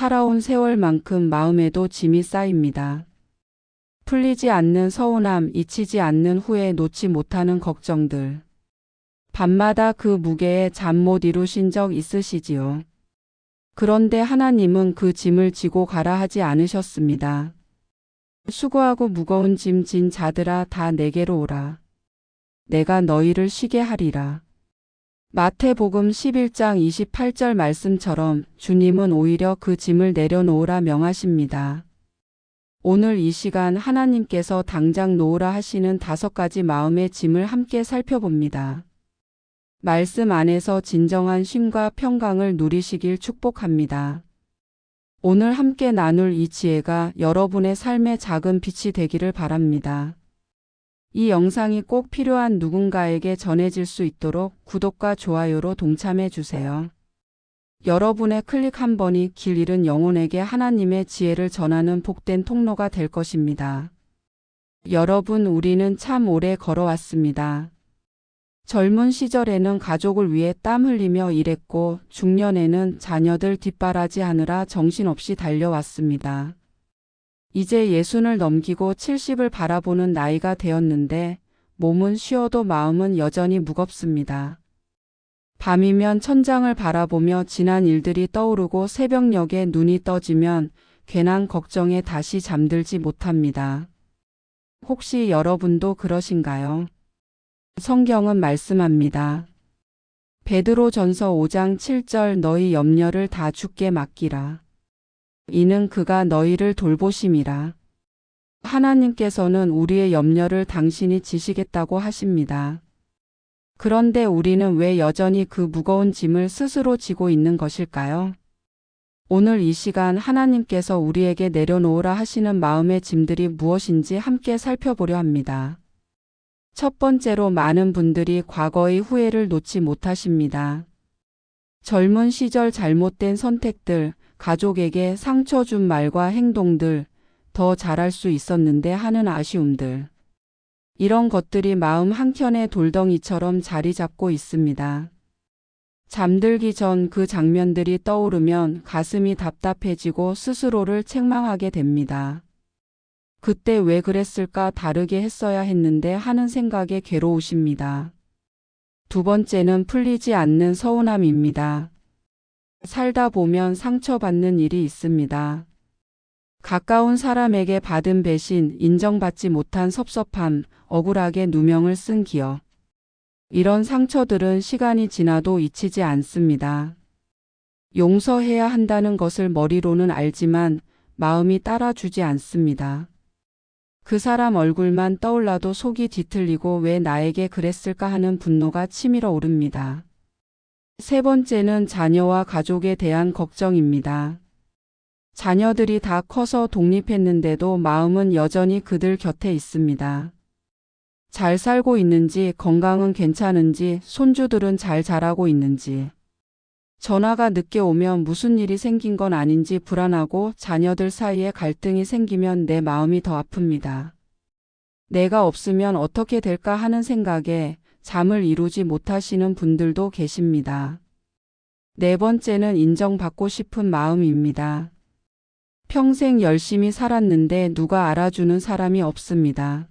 살아온 세월만큼 마음에도 짐이 쌓입니다. 풀리지 않는 서운함, 잊히지 않는 후회, 놓지 못하는 걱정들. 밤마다 그 무게에 잠 못 이루신 적 있으시지요? 그런데 하나님은 그 짐을 지고 가라 하지 않으셨습니다. 수고하고 무거운 짐 진 자들아 다 내게로 오라. 내가 너희를 쉬게 하리라. 마태복음 11장 28절 말씀처럼 주님은 오히려 그 짐을 내려놓으라 명하십니다. 오늘 이 시간 하나님께서 당장 놓으라 하시는 5가지 마음의 짐을 함께 살펴봅니다. 말씀 안에서 진정한 쉼과 평강을 누리시길 축복합니다. 오늘 함께 나눌 이 지혜가 여러분의 삶의 작은 빛이 되기를 바랍니다. 이 영상이 꼭 필요한 누군가에게 전해질 수 있도록 구독과 좋아요로 동참해 주세요. 여러분의 클릭 한 번이 길 잃은 영혼에게 하나님의 지혜를 전하는 복된 통로가 될 것입니다. 여러분, 우리는 참 오래 걸어왔습니다. 젊은 시절에는 가족을 위해 땀 흘리며 일했고 중년에는 자녀들 뒷바라지하느라 정신없이 달려왔습니다. 이제 60을 넘기고 70을 바라보는 나이가 되었는데 몸은 쉬어도 마음은 여전히 무겁습니다. 밤이면 천장을 바라보며 지난 일들이 떠오르고 새벽녘에 눈이 떠지면 괜한 걱정에 다시 잠들지 못합니다. 혹시 여러분도 그러신가요? 성경은 말씀합니다. 베드로전서 5장 7절 너희 염려를 다 주께 맡기라. 이는 그가 너희를 돌보심이라. 하나님께서는 우리의 염려를 당신이 지시겠다고 하십니다. 그런데 우리는 왜 여전히 그 무거운 짐을 스스로 지고 있는 것일까요? 오늘 이 시간 하나님께서 우리에게 내려놓으라 하시는 마음의 짐들이 무엇인지 함께 살펴보려 합니다. 첫 번째로, 많은 분들이 과거의 후회를 놓지 못하십니다. 젊은 시절 잘못된 선택들, 가족에게 상처 준 말과 행동들, 더 잘할 수 있었는데 하는 아쉬움들. 이런 것들이 마음 한켠에 돌덩이처럼 자리 잡고 있습니다. 잠들기 전 그 장면들이 떠오르면 가슴이 답답해지고 스스로를 책망하게 됩니다. 그때 왜 그랬을까, 다르게 했어야 했는데 하는 생각에 괴로우십니다. 두 번째는 풀리지 않는 서운함입니다. 살다 보면 상처받는 일이 있습니다. 가까운 사람에게 받은 배신, 인정받지 못한 섭섭함, 억울하게 누명을 쓴 기억. 이런 상처들은 시간이 지나도 잊히지 않습니다. 용서해야 한다는 것을 머리로는 알지만 마음이 따라주지 않습니다. 그 사람 얼굴만 떠올라도 속이 뒤틀리고 왜 나에게 그랬을까 하는 분노가 치밀어 오릅니다. 세 번째는 자녀와 가족에 대한 걱정입니다. 자녀들이 다 커서 독립했는데도 마음은 여전히 그들 곁에 있습니다. 잘 살고 있는지, 건강은 괜찮은지, 손주들은 잘 자라고 있는지. 전화가 늦게 오면 무슨 일이 생긴 건 아닌지 불안하고 자녀들 사이에 갈등이 생기면 내 마음이 더 아픕니다. 내가 없으면 어떻게 될까 하는 생각에 잠을 이루지 못하시는 분들도 계십니다. 네 번째는 인정받고 싶은 마음입니다. 평생 열심히 살았는데 누가 알아주는 사람이 없습니다.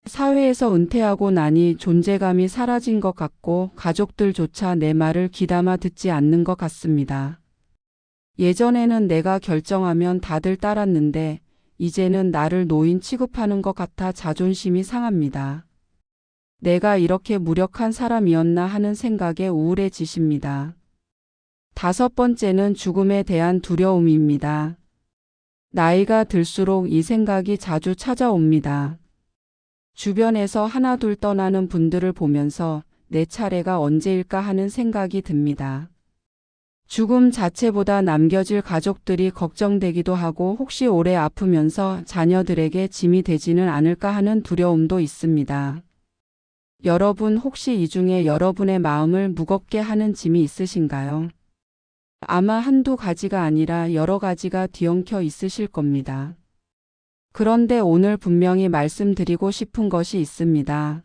사회에서 은퇴하고 나니 존재감이 사라진 것 같고 가족들조차 내 말을 귀담아 듣지 않는 것 같습니다. 예전에는 내가 결정하면 다들 따랐는데 이제는 나를 노인 취급하는 것 같아 자존심이 상합니다. 내가 이렇게 무력한 사람이었나 하는 생각에 우울해지십니다. 다섯 번째는 죽음에 대한 두려움입니다. 나이가 들수록 이 생각이 자주 찾아옵니다. 주변에서 하나둘 떠나는 분들을 보면서 내 차례가 언제일까 하는 생각이 듭니다. 죽음 자체보다 남겨질 가족들이 걱정되기도 하고 혹시 오래 아프면서 자녀들에게 짐이 되지는 않을까 하는 두려움도 있습니다. 여러분, 혹시 이 중에 여러분의 마음을 무겁게 하는 짐이 있으신가요? 아마 한두 가지가 아니라 여러 가지가 뒤엉켜 있으실 겁니다. 그런데 오늘 분명히 말씀드리고 싶은 것이 있습니다.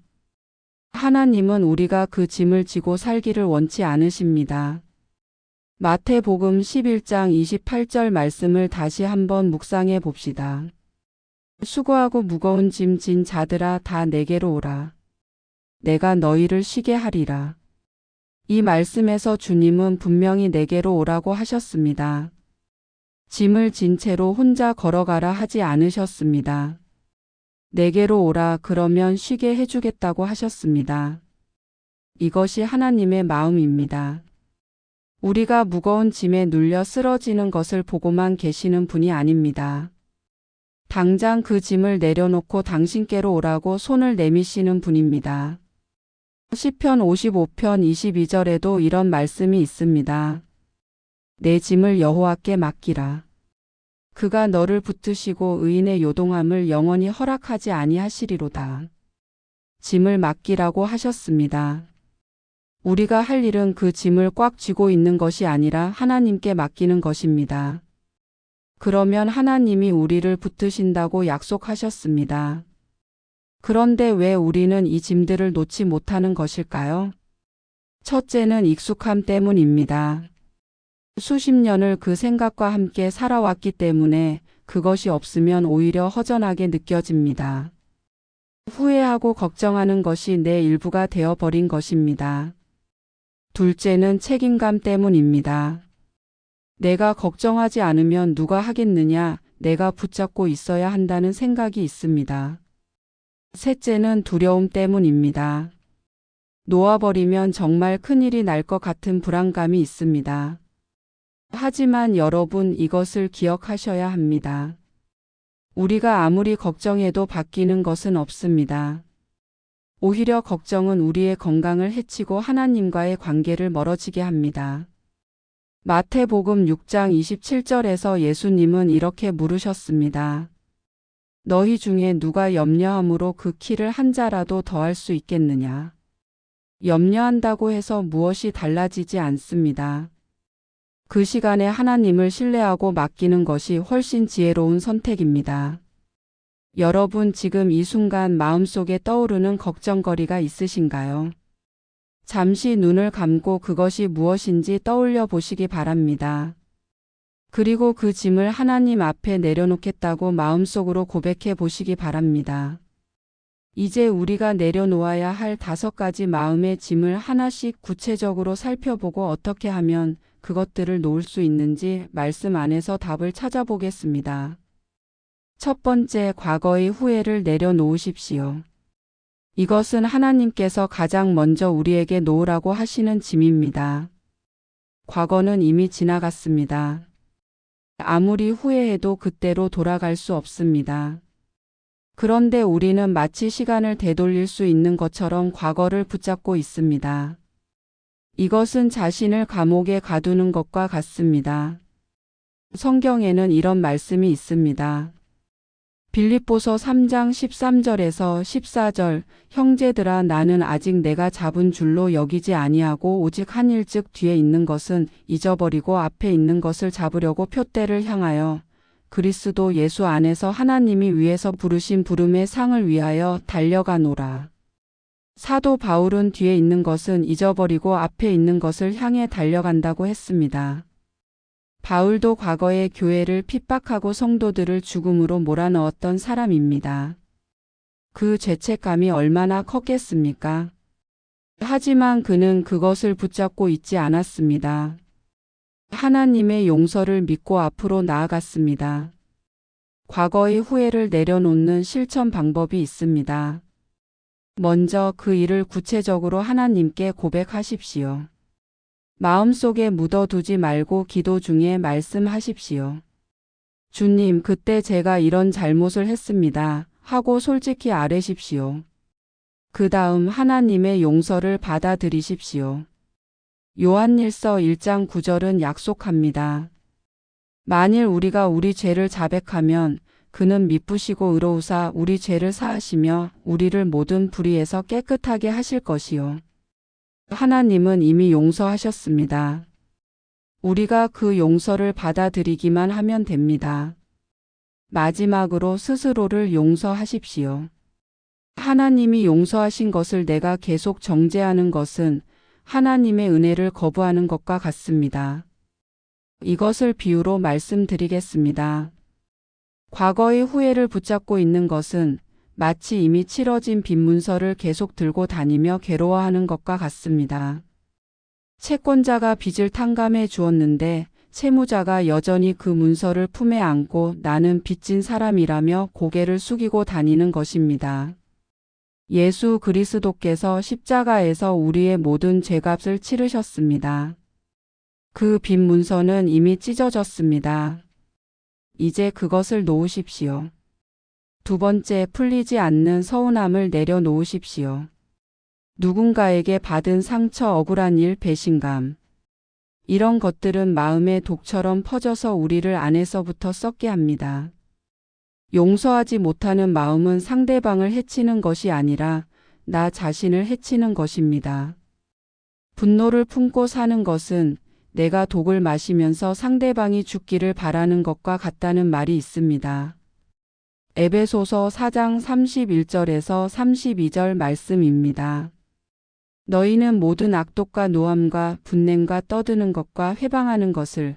하나님은 우리가 그 짐을 지고 살기를 원치 않으십니다. 마태복음 11장 28절 말씀을 다시 한번 묵상해 봅시다. 수고하고 무거운 짐 진 자들아 다 내게로 오라. 내가 너희를 쉬게 하리라. 이 말씀에서 주님은 분명히 내게로 오라고 하셨습니다. 짐을 진 채로 혼자 걸어가라 하지 않으셨습니다. 내게로 오라 그러면 쉬게 해주겠다고 하셨습니다. 이것이 하나님의 마음입니다. 우리가 무거운 짐에 눌려 쓰러지는 것을 보고만 계시는 분이 아닙니다. 당장 그 짐을 내려놓고 당신께로 오라고 손을 내미시는 분입니다. 시편 55편 22절에도 이런 말씀이 있습니다. 내 짐을 여호와께 맡기라. 그가 너를 붙드시고 의인의 요동함을 영원히 허락하지 아니하시리로다. 짐을 맡기라고 하셨습니다. 우리가 할 일은 그 짐을 꽉 쥐고 있는 것이 아니라 하나님께 맡기는 것입니다. 그러면 하나님이 우리를 붙드신다고 약속하셨습니다. 그런데 왜 우리는 이 짐들을 놓지 못하는 것일까요? 첫째는 익숙함 때문입니다. 수십 년을 그 생각과 함께 살아왔기 때문에 그것이 없으면 오히려 허전하게 느껴집니다. 후회하고 걱정하는 것이 내 일부가 되어버린 것입니다. 둘째는 책임감 때문입니다. 내가 걱정하지 않으면 누가 하겠느냐, 내가 붙잡고 있어야 한다는 생각이 있습니다. 셋째는 두려움 때문입니다. 놓아버리면 정말 큰일이 날 것 같은 불안감이 있습니다. 하지만 여러분 이것을 기억하셔야 합니다. 우리가 아무리 걱정해도 바뀌는 것은 없습니다. 오히려 걱정은 우리의 건강을 해치고 하나님과의 관계를 멀어지게 합니다. 마태복음 6장 27절에서 예수님은 이렇게 물으셨습니다. 너희 중에 누가 염려함으로 그 키를 한 자라도 더할 수 있겠느냐? 염려한다고 해서 무엇이 달라지지 않습니다. 그 시간에 하나님을 신뢰하고 맡기는 것이 훨씬 지혜로운 선택입니다. 여러분 지금 이 순간 마음속에 떠오르는 걱정거리가 있으신가요? 잠시 눈을 감고 그것이 무엇인지 떠올려 보시기 바랍니다. 그리고 그 짐을 하나님 앞에 내려놓겠다고 마음속으로 고백해 보시기 바랍니다. 이제 우리가 내려놓아야 할 5가지 마음의 짐을 하나씩 구체적으로 살펴보고 어떻게 하면 그것들을 놓을 수 있는지 말씀 안에서 답을 찾아보겠습니다. 첫 번째, 과거의 후회를 내려놓으십시오. 이것은 하나님께서 가장 먼저 우리에게 놓으라고 하시는 짐입니다. 과거는 이미 지나갔습니다. 아무리 후회해도 그때로 돌아갈 수 없습니다. 그런데 우리는 마치 시간을 되돌릴 수 있는 것처럼 과거를 붙잡고 있습니다. 이것은 자신을 감옥에 가두는 것과 같습니다. 성경에는 이런 말씀이 있습니다. 빌립보서 3장 13절에서 14절 형제들아 나는 아직 내가 잡은 줄로 여기지 아니하고 오직 한 일즉 뒤에 있는 것은 잊어버리고 앞에 있는 것을 잡으려고 표대를 향하여 그리스도 예수 안에서 하나님이 위에서 부르신 부름의 상을 위하여 달려가노라. 사도 바울은 뒤에 있는 것은 잊어버리고 앞에 있는 것을 향해 달려간다고 했습니다. 바울도 과거에 교회를 핍박하고 성도들을 죽음으로 몰아넣었던 사람입니다. 그 죄책감이 얼마나 컸겠습니까? 하지만 그는 그것을 붙잡고 있지 않았습니다. 하나님의 용서를 믿고 앞으로 나아갔습니다. 과거의 후회를 내려놓는 실천 방법이 있습니다. 먼저 그 일을 구체적으로 하나님께 고백하십시오. 마음속에 묻어두지 말고 기도 중에 말씀하십시오. 주님, 그때 제가 이런 잘못을 했습니다. 하고 솔직히 아뢰십시오. 그 다음 하나님의 용서를 받아들이십시오. 요한일서 1장 9절은 약속합니다. 만일 우리가 우리 죄를 자백하면 그는 미쁘시고 의로우사 우리 죄를 사하시며 우리를 모든 불의에서 깨끗하게 하실 것이요. 하나님은 이미 용서하셨습니다. 우리가 그 용서를 받아들이기만 하면 됩니다. 마지막으로 스스로를 용서하십시오. 하나님이 용서하신 것을 내가 계속 정죄하는 것은 하나님의 은혜를 거부하는 것과 같습니다. 이것을 비유로 말씀드리겠습니다. 과거의 후회를 붙잡고 있는 것은 마치 이미 치러진 빈 문서를 계속 들고 다니며 괴로워하는 것과 같습니다. 채권자가 빚을 탕감해 주었는데 채무자가 여전히 그 문서를 품에 안고 나는 빚진 사람이라며 고개를 숙이고 다니는 것입니다. 예수 그리스도께서 십자가에서 우리의 모든 죄값을 치르셨습니다. 그 빈 문서는 이미 찢어졌습니다. 이제 그것을 놓으십시오. 두 번째, 풀리지 않는 서운함을 내려놓으십시오. 누군가에게 받은 상처, 억울한 일, 배신감. 이런 것들은 마음의 독처럼 퍼져서 우리를 안에서부터 썩게 합니다. 용서하지 못하는 마음은 상대방을 해치는 것이 아니라 나 자신을 해치는 것입니다. 분노를 품고 사는 것은 내가 독을 마시면서 상대방이 죽기를 바라는 것과 같다는 말이 있습니다. 에베소서 4장 31절에서 32절 말씀입니다. 너희는 모든 악독과 노함과 분냄과 떠드는 것과 회방하는 것을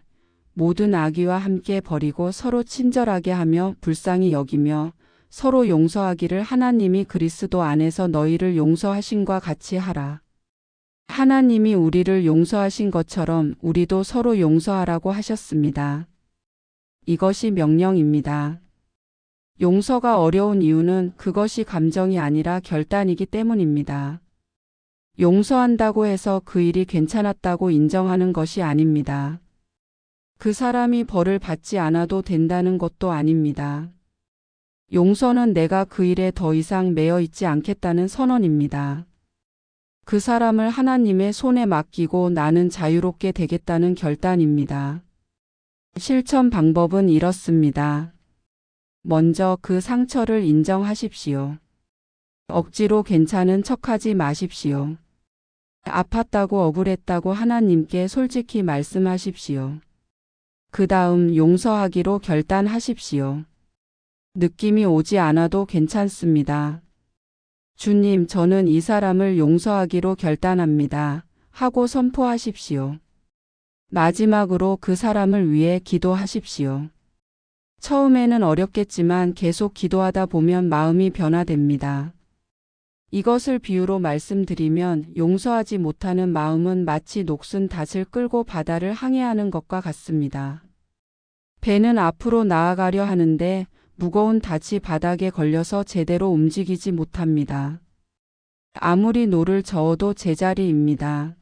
모든 악의와 함께 버리고 서로 친절하게 하며 불쌍히 여기며 서로 용서하기를 하나님이 그리스도 안에서 너희를 용서하신과 같이 하라. 하나님이 우리를 용서하신 것처럼 우리도 서로 용서하라고 하셨습니다. 이것이 명령입니다. 용서가 어려운 이유는 그것이 감정이 아니라 결단이기 때문입니다. 용서한다고 해서 그 일이 괜찮았다고 인정하는 것이 아닙니다. 그 사람이 벌을 받지 않아도 된다는 것도 아닙니다. 용서는 내가 그 일에 더 이상 매여 있지 않겠다는 선언입니다. 그 사람을 하나님의 손에 맡기고 나는 자유롭게 되겠다는 결단입니다. 실천 방법은 이렇습니다. 먼저 그 상처를 인정하십시오. 억지로 괜찮은 척하지 마십시오. 아팠다고 억울했다고 하나님께 솔직히 말씀하십시오. 그 다음 용서하기로 결단하십시오. 느낌이 오지 않아도 괜찮습니다. 주님, 저는 이 사람을 용서하기로 결단합니다. 하고 선포하십시오. 마지막으로 그 사람을 위해 기도하십시오. 처음에는 어렵겠지만 계속 기도하다 보면 마음이 변화됩니다. 이것을 비유로 말씀드리면 용서하지 못하는 마음은 마치 녹슨 닷을 끌고 바다를 항해하는 것과 같습니다. 배는 앞으로 나아가려 하는데 무거운 닷이 바닥에 걸려서 제대로 움직이지 못합니다. 아무리 노를 저어도 제자리입니다.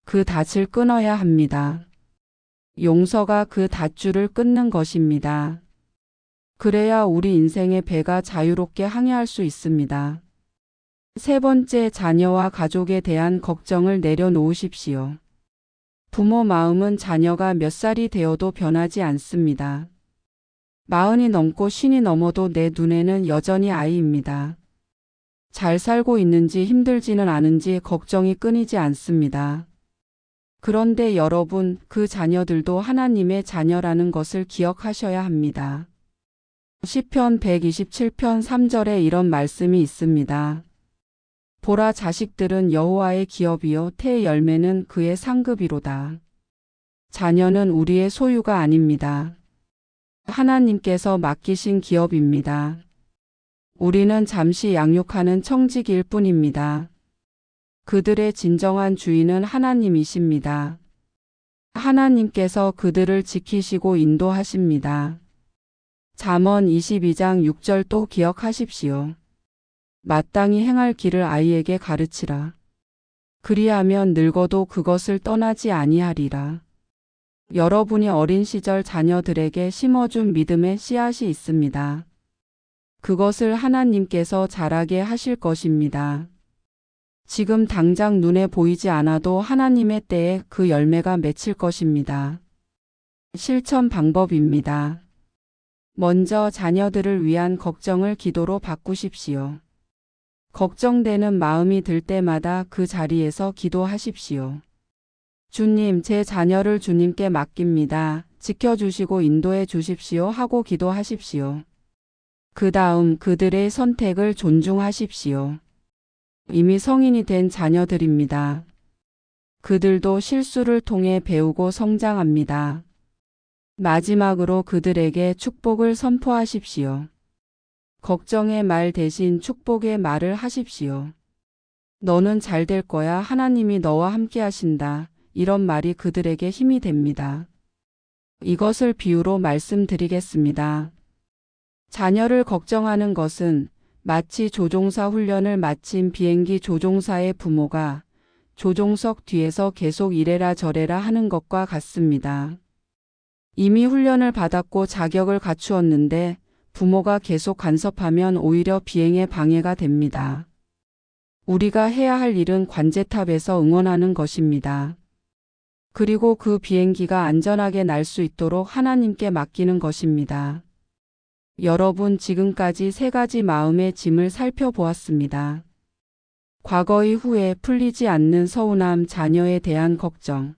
그 닷을 끊어야 합니다. 용서가 그 닷줄을 끊는 것입니다. 그래야 우리 인생의 배가 자유롭게 항해할 수 있습니다. 세 번째, 자녀와 가족에 대한 걱정을 내려놓으십시오. 부모 마음은 자녀가 몇 살이 되어도 변하지 않습니다. 40이 넘고 50이 넘어도 내 눈에는 여전히 아이입니다. 잘 살고 있는지 힘들지는 않은지 걱정이 끊이지 않습니다. 그런데 여러분, 그 자녀들도 하나님의 자녀라는 것을 기억하셔야 합니다. 시편 127편 3절에 이런 말씀이 있습니다. 보라, 자식들은 여호와의 기업이요 태의 열매는 그의 상급이로다. 자녀는 우리의 소유가 아닙니다. 하나님께서 맡기신 기업입니다. 우리는 잠시 양육하는 청지기일 뿐입니다. 그들의 진정한 주인은 하나님이십니다. 하나님께서 그들을 지키시고 인도하십니다. 잠언 22장 6절 또 기억하십시오. 마땅히 행할 길을 아이에게 가르치라. 그리하면 늙어도 그것을 떠나지 아니하리라. 여러분이 어린 시절 자녀들에게 심어준 믿음의 씨앗이 있습니다. 그것을 하나님께서 자라게 하실 것입니다. 지금 당장 눈에 보이지 않아도 하나님의 때에 그 열매가 맺힐 것입니다. 실천 방법입니다. 먼저 자녀들을 위한 걱정을 기도로 바꾸십시오. 걱정되는 마음이 들 때마다 그 자리에서 기도하십시오. 주님, 제 자녀를 주님께 맡깁니다. 지켜주시고 인도해 주십시오 하고 기도하십시오. 그 다음 그들의 선택을 존중하십시오. 이미 성인이 된 자녀들입니다. 그들도 실수를 통해 배우고 성장합니다. 마지막으로 그들에게 축복을 선포하십시오. 걱정의 말 대신 축복의 말을 하십시오. 너는 잘 될 거야. 하나님이 너와 함께 하신다. 이런 말이 그들에게 힘이 됩니다. 이것을 비유로 말씀드리겠습니다. 자녀를 걱정하는 것은 마치 조종사 훈련을 마친 비행기 조종사의 부모가 조종석 뒤에서 계속 이래라 저래라 하는 것과 같습니다. 이미 훈련을 받았고 자격을 갖추었는데 부모가 계속 간섭하면 오히려 비행에 방해가 됩니다. 우리가 해야 할 일은 관제탑에서 응원하는 것입니다. 그리고 그 비행기가 안전하게 날 수 있도록 하나님께 맡기는 것입니다. 여러분, 지금까지 3가지 마음의 짐을 살펴보았습니다. 과거의 후회, 풀리지 않는 서운함, 자녀에 대한 걱정.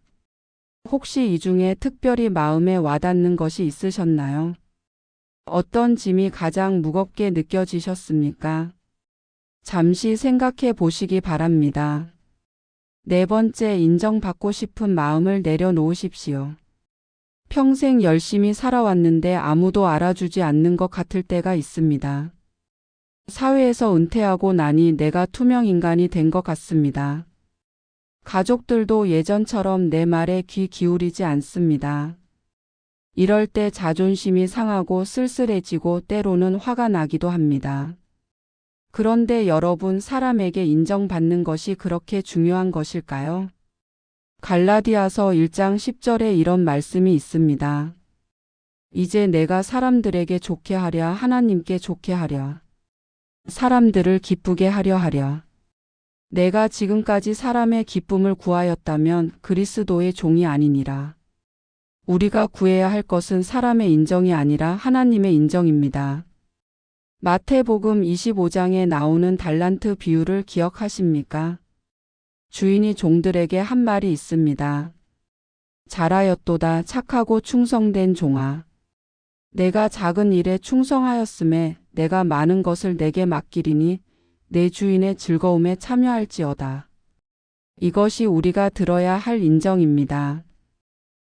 혹시 이 중에 특별히 마음에 와닿는 것이 있으셨나요? 어떤 짐이 가장 무겁게 느껴지셨습니까? 잠시 생각해 보시기 바랍니다. 4번째, 인정받고 싶은 마음을 내려놓으십시오. 평생 열심히 살아왔는데 아무도 알아주지 않는 것 같을 때가 있습니다. 사회에서 은퇴하고 나니 내가 투명 인간이 된 것 같습니다. 가족들도 예전처럼 내 말에 귀 기울이지 않습니다. 이럴 때 자존심이 상하고 쓸쓸해지고 때로는 화가 나기도 합니다. 그런데 여러분, 사람에게 인정받는 것이 그렇게 중요한 것일까요? 갈라디아서 1장 10절에 이런 말씀이 있습니다. 이제 내가 사람들에게 좋게 하랴, 하나님께 좋게 하랴. 사람들을 기쁘게 하려 하랴. 내가 지금까지 사람의 기쁨을 구하였다면 그리스도의 종이 아니니라. 우리가 구해야 할 것은 사람의 인정이 아니라 하나님의 인정입니다. 마태복음 25장에 나오는 달란트 비유를 기억하십니까? 주인이 종들에게 한 말이 있습니다. 잘하였도다, 착하고 충성된 종아. 내가 작은 일에 충성하였음에 내가 많은 것을 내게 맡기리니 내 주인의 즐거움에 참여할지어다. 이것이 우리가 들어야 할 인정입니다.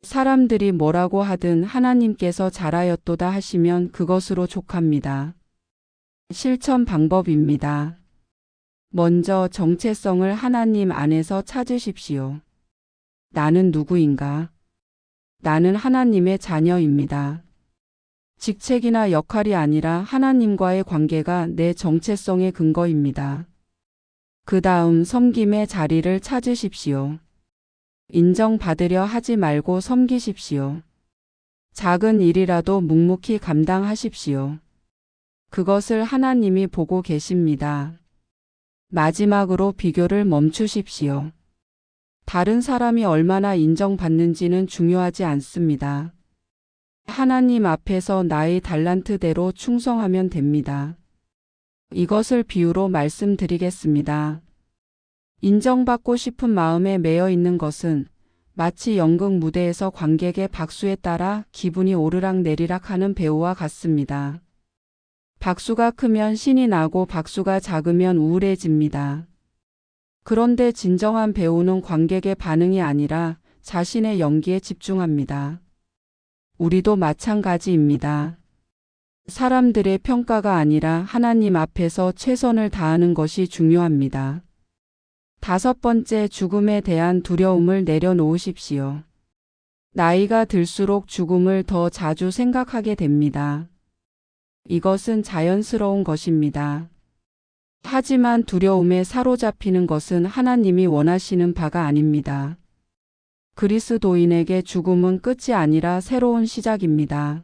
사람들이 뭐라고 하든 하나님께서 잘하였도다 하시면 그것으로 족합니다. 실천 방법입니다. 먼저 정체성을 하나님 안에서 찾으십시오. 나는 누구인가? 나는 하나님의 자녀입니다. 직책이나 역할이 아니라 하나님과의 관계가 내 정체성의 근거입니다. 그 다음 섬김의 자리를 찾으십시오. 인정받으려 하지 말고 섬기십시오. 작은 일이라도 묵묵히 감당하십시오. 그것을 하나님이 보고 계십니다. 마지막으로 비교를 멈추십시오. 다른 사람이 얼마나 인정받는지는 중요하지 않습니다. 하나님 앞에서 나의 달란트대로 충성하면 됩니다. 이것을 비유로 말씀드리겠습니다. 인정받고 싶은 마음에 매여 있는 것은 마치 연극 무대에서 관객의 박수에 따라 기분이 오르락내리락 하는 배우와 같습니다. 박수가 크면 신이 나고 박수가 작으면 우울해집니다. 그런데 진정한 배우는 관객의 반응이 아니라 자신의 연기에 집중합니다. 우리도 마찬가지입니다. 사람들의 평가가 아니라 하나님 앞에서 최선을 다하는 것이 중요합니다. 5번째, 죽음에 대한 두려움을 내려놓으십시오. 나이가 들수록 죽음을 더 자주 생각하게 됩니다. 이것은 자연스러운 것입니다. 하지만 두려움에 사로잡히는 것은 하나님이 원하시는 바가 아닙니다. 그리스도인에게 죽음은 끝이 아니라 새로운 시작입니다.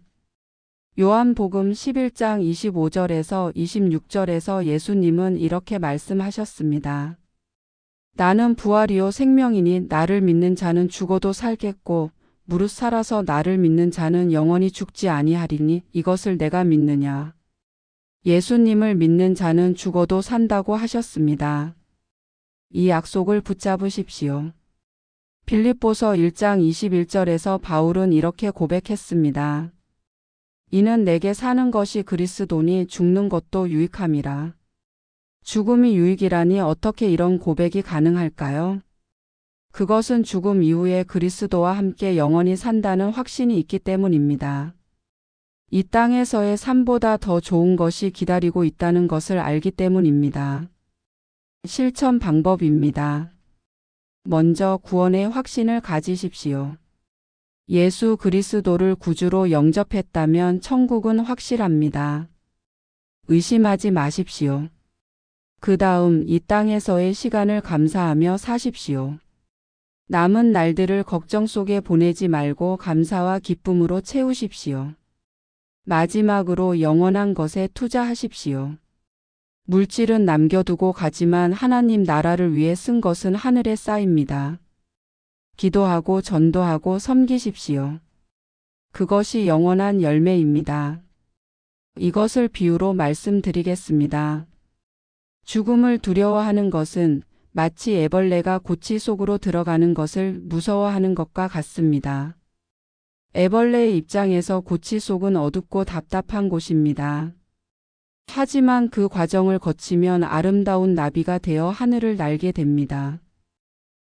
요한복음 11장 25절에서 26절에서 예수님은 이렇게 말씀하셨습니다. 나는 부활이요 생명이니 나를 믿는 자는 죽어도 살겠고 무릇 살아서 나를 믿는 자는 영원히 죽지 아니하리니 이것을 내가 믿느냐. 예수님을 믿는 자는 죽어도 산다고 하셨습니다. 이 약속을 붙잡으십시오. 빌립보서 1장 21절에서 바울은 이렇게 고백했습니다. 이는 내게 사는 것이 그리스도니 죽는 것도 유익함이라. 죽음이 유익이라니 어떻게 이런 고백이 가능할까요? 그것은 죽음 이후에 그리스도와 함께 영원히 산다는 확신이 있기 때문입니다. 이 땅에서의 삶보다 더 좋은 것이 기다리고 있다는 것을 알기 때문입니다. 실천 방법입니다. 먼저 구원의 확신을 가지십시오. 예수 그리스도를 구주로 영접했다면 천국은 확실합니다. 의심하지 마십시오. 그 다음 이 땅에서의 시간을 감사하며 사십시오. 남은 날들을 걱정 속에 보내지 말고 감사와 기쁨으로 채우십시오. 마지막으로 영원한 것에 투자하십시오. 물질은 남겨두고 가지만 하나님 나라를 위해 쓴 것은 하늘에 쌓입니다. 기도하고 전도하고 섬기십시오. 그것이 영원한 열매입니다. 이것을 비유로 말씀드리겠습니다. 죽음을 두려워하는 것은 마치 애벌레가 고치 속으로 들어가는 것을 무서워하는 것과 같습니다. 애벌레의 입장에서 고치 속은 어둡고 답답한 곳입니다. 하지만 그 과정을 거치면 아름다운 나비가 되어 하늘을 날게 됩니다.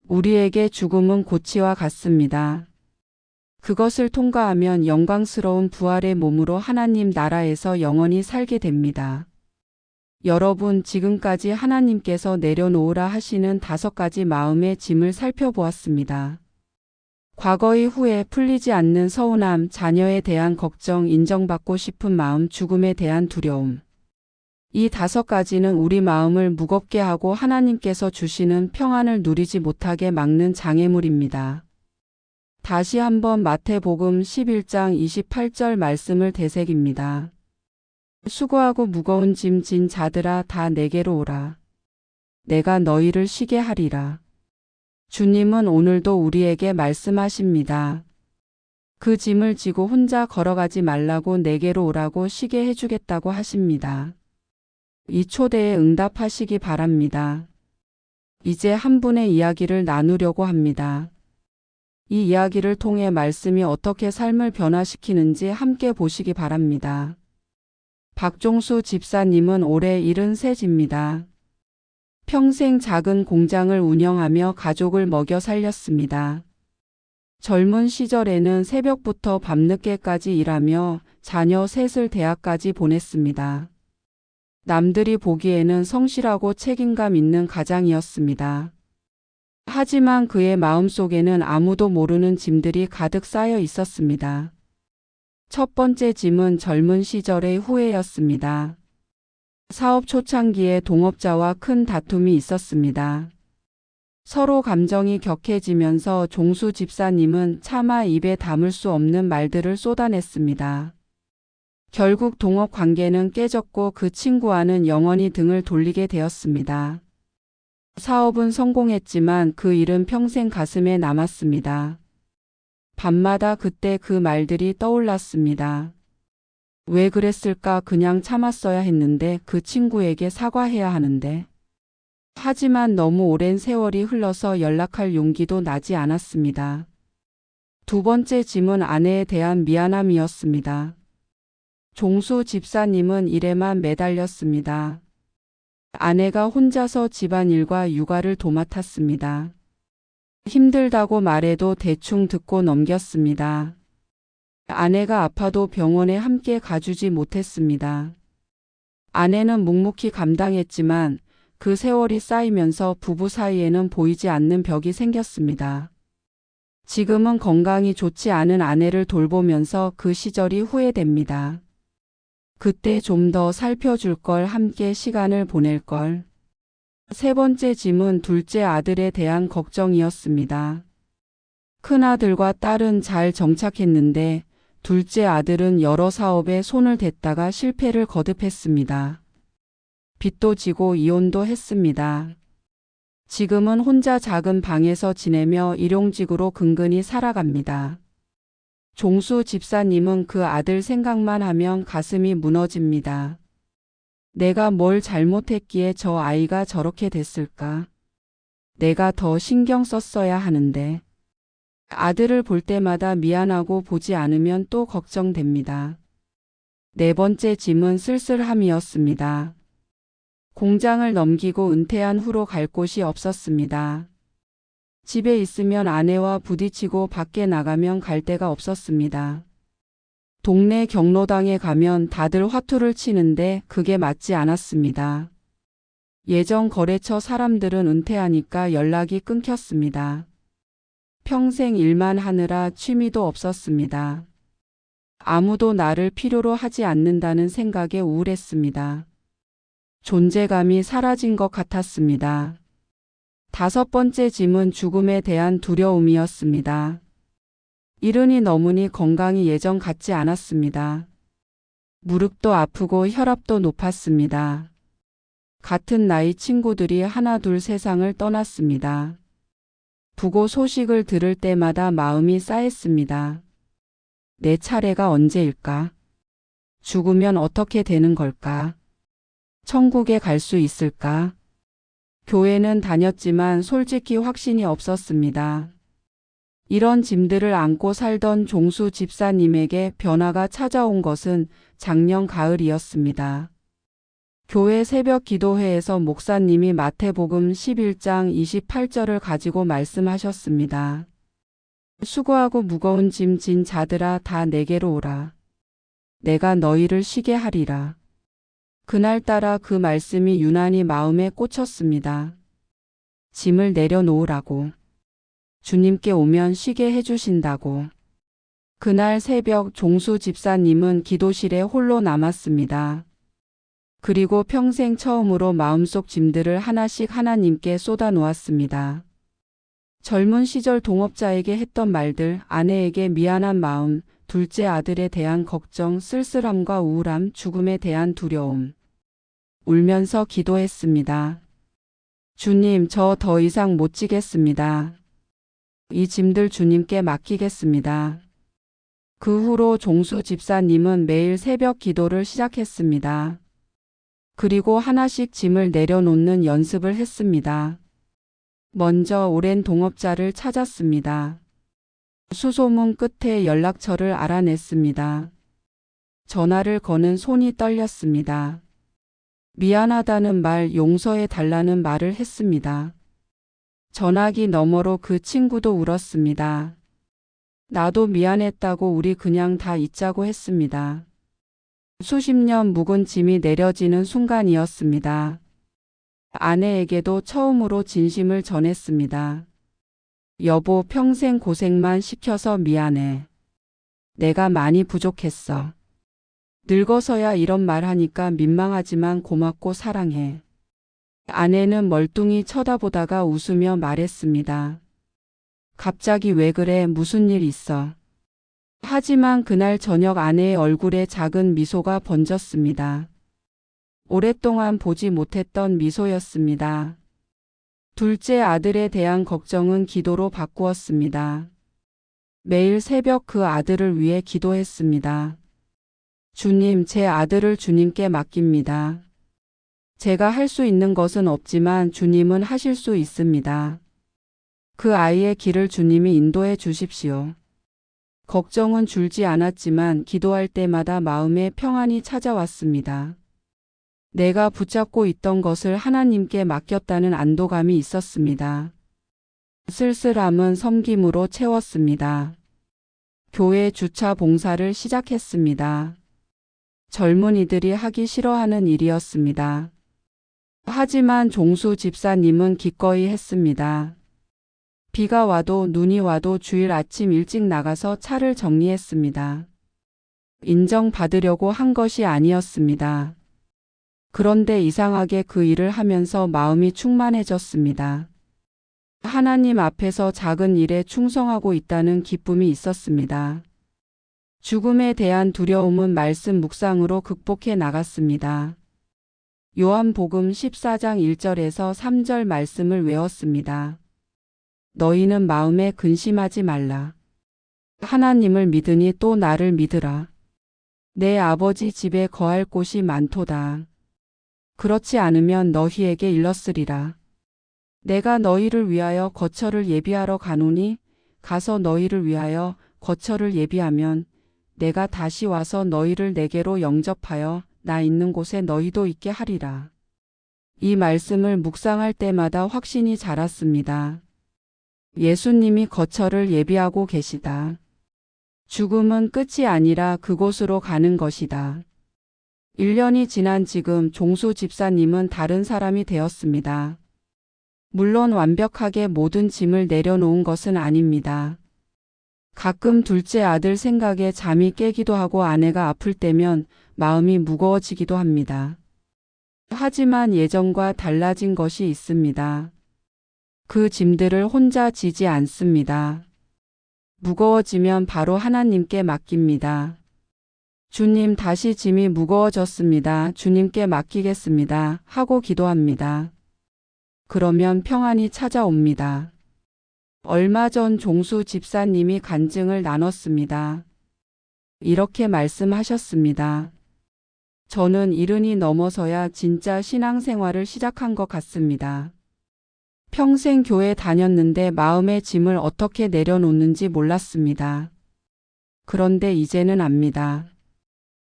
우리에게 죽음은 고치와 같습니다. 그것을 통과하면 영광스러운 부활의 몸으로 하나님 나라에서 영원히 살게 됩니다. 여러분, 지금까지 하나님께서 내려놓으라 하시는 5가지 마음의 짐을 살펴보았습니다. 과거의 후회, 풀리지 않는 서운함, 자녀에 대한 걱정, 인정받고 싶은 마음, 죽음에 대한 두려움. 이 5가지는 우리 마음을 무겁게 하고 하나님께서 주시는 평안을 누리지 못하게 막는 장애물입니다. 다시 한번 마태복음 11장 28절 말씀을 되새깁니다. 수고하고 무거운 짐 진 자들아 다 내게로 오라. 내가 너희를 쉬게 하리라. 주님은 오늘도 우리에게 말씀하십니다. 그 짐을 지고 혼자 걸어가지 말라고 내게로 오라고 쉬게 해주겠다고 하십니다. 이 초대에 응답하시기 바랍니다. 이제 한 분의 이야기를 나누려고 합니다. 이 이야기를 통해 말씀이 어떻게 삶을 변화시키는지 함께 보시기 바랍니다. 박종수 집사님은 올해 73입니다. 평생 작은 공장을 운영하며 가족을 먹여 살렸습니다. 젊은 시절에는 새벽부터 밤늦게까지 일하며 자녀 셋을 대학까지 보냈습니다. 남들이 보기에는 성실하고 책임감 있는 가장이었습니다. 하지만 그의 마음속에는 아무도 모르는 짐들이 가득 쌓여 있었습니다. 첫 번째 짐은 젊은 시절의 후회였습니다. 사업 초창기에 동업자와 큰 다툼이 있었습니다. 서로 감정이 격해지면서 종수 집사님은 차마 입에 담을 수 없는 말들을 쏟아냈습니다. 결국 동업 관계는 깨졌고 그 친구와는 영원히 등을 돌리게 되었습니다. 사업은 성공했지만 그 일은 평생 가슴에 남았습니다. 밤마다 그때 그 말들이 떠올랐습니다. 왜 그랬을까? 그냥 참았어야 했는데, 그 친구에게 사과해야 하는데. 하지만 너무 오랜 세월이 흘러서 연락할 용기도 나지 않았습니다. 두 번째 짐은 아내에 대한 미안함이었습니다. 종수 집사님은 일에만 매달렸습니다. 아내가 혼자서 집안일과 육아를 도맡았습니다. 힘들다고 말해도 대충 듣고 넘겼습니다. 아내가 아파도 병원에 함께 가주지 못했습니다. 아내는 묵묵히 감당했지만 그 세월이 쌓이면서 부부 사이에는 보이지 않는 벽이 생겼습니다. 지금은 건강이 좋지 않은 아내를 돌보면서 그 시절이 후회됩니다. 그때 좀 더 살펴줄 걸, 함께 시간을 보낼 걸. 세 번째 짐은 둘째 아들에 대한 걱정이었습니다. 큰아들과 딸은 잘 정착했는데 둘째 아들은 여러 사업에 손을 댔다가 실패를 거듭했습니다. 빚도 지고 이혼도 했습니다. 지금은 혼자 작은 방에서 지내며 일용직으로 근근히 살아갑니다. 종수 집사님은 그 아들 생각만 하면 가슴이 무너집니다. 내가 뭘 잘못했기에 저 아이가 저렇게 됐을까? 내가 더 신경 썼어야 하는데. 아들을 볼 때마다 미안하고 보지 않으면 또 걱정됩니다. 네 번째 짐은 쓸쓸함이었습니다. 공장을 넘기고 은퇴한 후로 갈 곳이 없었습니다. 집에 있으면 아내와 부딪히고 밖에 나가면 갈 데가 없었습니다. 동네 경로당에 가면 다들 화투를 치는데 그게 맞지 않았습니다. 예전 거래처 사람들은 은퇴하니까 연락이 끊겼습니다. 평생 일만 하느라 취미도 없었습니다. 아무도 나를 필요로 하지 않는다는 생각에 우울했습니다. 존재감이 사라진 것 같았습니다. 5번째 짐은 죽음에 대한 두려움이었습니다. 이른이 넘으니 건강이 예전 같지 않았습니다. 무릎도 아프고 혈압도 높았습니다. 같은 나이 친구들이 하나둘 세상을 떠났습니다. 부고 소식을 들을 때마다 마음이 싸했습니다. 내 차례가 언제일까? 죽으면 어떻게 되는 걸까? 천국에 갈 수 있을까? 교회는 다녔지만 솔직히 확신이 없었습니다. 이런 짐들을 안고 살던 종수 집사님에게 변화가 찾아온 것은 작년 가을이었습니다. 교회 새벽 기도회에서 목사님이 마태복음 11장 28절을 가지고 말씀하셨습니다. 수고하고 무거운 짐 진 자들아 다 내게로 오라. 내가 너희를 쉬게 하리라. 그날따라 그 말씀이 유난히 마음에 꽂혔습니다. 짐을 내려놓으라고. 주님께 오면 쉬게 해주신다고. 그날 새벽 종수 집사님은 기도실에 홀로 남았습니다. 그리고 평생 처음으로 마음속 짐들을 하나씩 하나님께 쏟아 놓았습니다. 젊은 시절 동업자에게 했던 말들, 아내에게 미안한 마음, 둘째 아들에 대한 걱정, 쓸쓸함과 우울함, 죽음에 대한 두려움. 울면서 기도했습니다. 주님, 저 더 이상 못 지겠습니다. 이 짐들 주님께 맡기겠습니다. 그 후로 종수 집사님은 매일 새벽 기도를 시작했습니다. 그리고 하나씩 짐을 내려놓는 연습을 했습니다. 먼저 오랜 동업자를 찾았습니다. 수소문 끝에 연락처를 알아냈습니다. 전화를 거는 손이 떨렸습니다. 미안하다는 말, 용서해 달라는 말을 했습니다. 전화기 너머로 그 친구도 울었습니다. 나도 미안했다고 우리 그냥 다 잊자고 했습니다. 수십 년 묵은 짐이 내려지는 순간이었습니다. 아내에게도 처음으로 진심을 전했습니다. 여보, 평생 고생만 시켜서 미안해. 내가 많이 부족했어. 늙어서야 이런 말 하니까 민망하지만 고맙고 사랑해. 아내는 멀뚱히 쳐다보다가 웃으며 말했습니다. 갑자기 왜 그래? 무슨 일 있어? 하지만 그날 저녁 아내의 얼굴에 작은 미소가 번졌습니다. 오랫동안 보지 못했던 미소였습니다. 둘째 아들에 대한 걱정은 기도로 바꾸었습니다. 매일 새벽 그 아들을 위해 기도했습니다. 주님, 제 아들을 주님께 맡깁니다. 제가 할 수 있는 것은 없지만 주님은 하실 수 있습니다. 그 아이의 길을 주님이 인도해 주십시오. 걱정은 줄지 않았지만 기도할 때마다 마음에 평안이 찾아왔습니다. 내가 붙잡고 있던 것을 하나님께 맡겼다는 안도감이 있었습니다. 쓸쓸함은 섬김으로 채웠습니다. 교회 주차 봉사를 시작했습니다. 젊은이들이 하기 싫어하는 일이었습니다. 하지만 종수 집사님은 기꺼이 했습니다. 비가 와도 눈이 와도 주일 아침 일찍 나가서 차를 정리했습니다. 인정받으려고 한 것이 아니었습니다. 그런데 이상하게 그 일을 하면서 마음이 충만해졌습니다. 하나님 앞에서 작은 일에 충성하고 있다는 기쁨이 있었습니다. 죽음에 대한 두려움은 말씀 묵상으로 극복해 나갔습니다. 요한복음 14장 1절에서 3절 말씀을 외웠습니다. 너희는 마음에 근심하지 말라. 하나님을 믿으니 또 나를 믿으라. 내 아버지 집에 거할 곳이 많도다. 그렇지 않으면 너희에게 일렀으리라. 내가 너희를 위하여 거처를 예비하러 가노니 가서 너희를 위하여 거처를 예비하면 내가 다시 와서 너희를 내게로 영접하여 나 있는 곳에 너희도 있게 하리라. 이 말씀을 묵상할 때마다 확신이 자랐습니다. 예수님이 거처를 예비하고 계시다. 죽음은 끝이 아니라 그곳으로 가는 것이다. 1년이 지난 지금 종수 집사님은 다른 사람이 되었습니다. 물론 완벽하게 모든 짐을 내려놓은 것은 아닙니다. 가끔 둘째 아들 생각에 잠이 깨기도 하고 아내가 아플 때면 마음이 무거워지기도 합니다. 하지만 예전과 달라진 것이 있습니다. 그 짐들을 혼자 지지 않습니다. 무거워지면 바로 하나님께 맡깁니다. 주님, 다시 짐이 무거워졌습니다. 주님께 맡기겠습니다. 하고 기도합니다. 그러면 평안이 찾아옵니다. 얼마 전 종수 집사님이 간증을 나눴습니다. 이렇게 말씀하셨습니다. 저는 70이 넘어서야 진짜 신앙생활을 시작한 것 같습니다. 평생 교회 다녔는데 마음의 짐을 어떻게 내려놓는지 몰랐습니다. 그런데 이제는 압니다.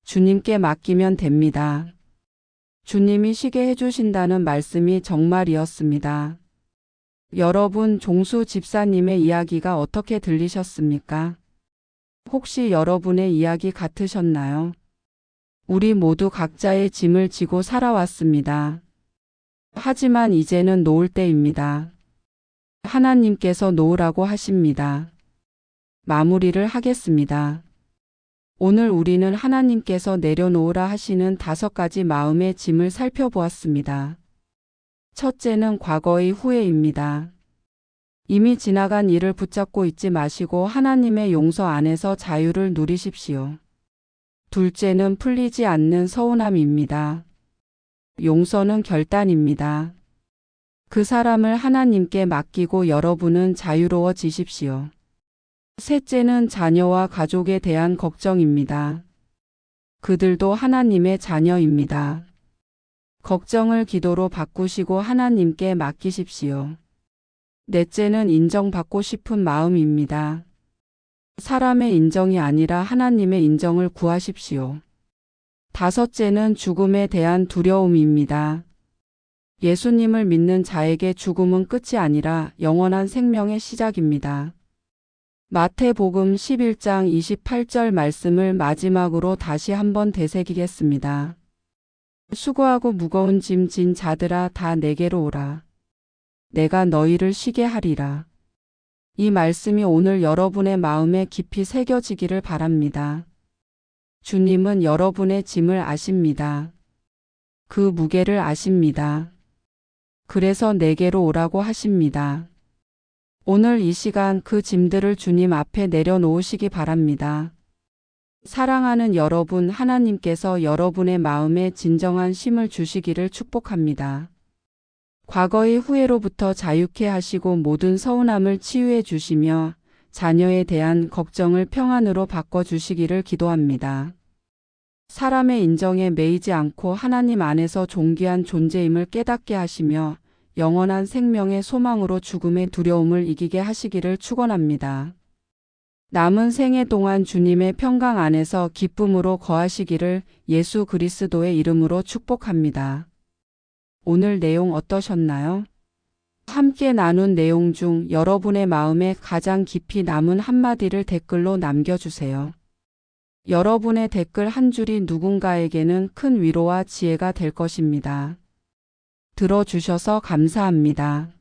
주님께 맡기면 됩니다. 주님이 쉬게 해주신다는 말씀이 정말이었습니다. 여러분, 종수 집사님의 이야기가 어떻게 들리셨습니까? 혹시 여러분의 이야기 같으셨나요? 우리 모두 각자의 짐을 지고 살아왔습니다. 하지만 이제는 놓을 때입니다. 하나님께서 놓으라고 하십니다. 마무리를 하겠습니다. 오늘 우리는 하나님께서 내려놓으라 하시는 5가지 마음의 짐을 살펴보았습니다. 첫째는 과거의 후회입니다. 이미 지나간 일을 붙잡고 있지 마시고 하나님의 용서 안에서 자유를 누리십시오. 둘째는 풀리지 않는 서운함입니다. 용서는 결단입니다. 그 사람을 하나님께 맡기고 여러분은 자유로워지십시오. 셋째는 자녀와 가족에 대한 걱정입니다. 그들도 하나님의 자녀입니다. 걱정을 기도로 바꾸시고 하나님께 맡기십시오. 넷째는 인정받고 싶은 마음입니다. 사람의 인정이 아니라 하나님의 인정을 구하십시오. 다섯째는 죽음에 대한 두려움입니다. 예수님을 믿는 자에게 죽음은 끝이 아니라 영원한 생명의 시작입니다. 마태복음 11장 28절 말씀을 마지막으로 다시 한번 되새기겠습니다. 수고하고 무거운 짐 진 자들아 다 내게로 오라. 내가 너희를 쉬게 하리라. 이 말씀이 오늘 여러분의 마음에 깊이 새겨지기를 바랍니다. 주님은 여러분의 짐을 아십니다. 그 무게를 아십니다. 그래서 내게로 오라고 하십니다. 오늘 이 시간 그 짐들을 주님 앞에 내려놓으시기 바랍니다. 사랑하는 여러분, 하나님께서 여러분의 마음에 진정한 쉼을 주시기를 축복합니다. 과거의 후회로부터 자유케 하시고 모든 서운함을 치유해 주시며 자녀에 대한 걱정을 평안으로 바꿔주시기를 기도합니다. 사람의 인정에 매이지 않고 하나님 안에서 존귀한 존재임을 깨닫게 하시며 영원한 생명의 소망으로 죽음의 두려움을 이기게 하시기를 축원합니다. 남은 생애 동안 주님의 평강 안에서 기쁨으로 거하시기를 예수 그리스도의 이름으로 축복합니다. 오늘 내용 어떠셨나요? 함께 나눈 내용 중 여러분의 마음에 가장 깊이 남은 한마디를 댓글로 남겨주세요. 여러분의 댓글 한 줄이 누군가에게는 큰 위로와 지혜가 될 것입니다. 들어주셔서 감사합니다.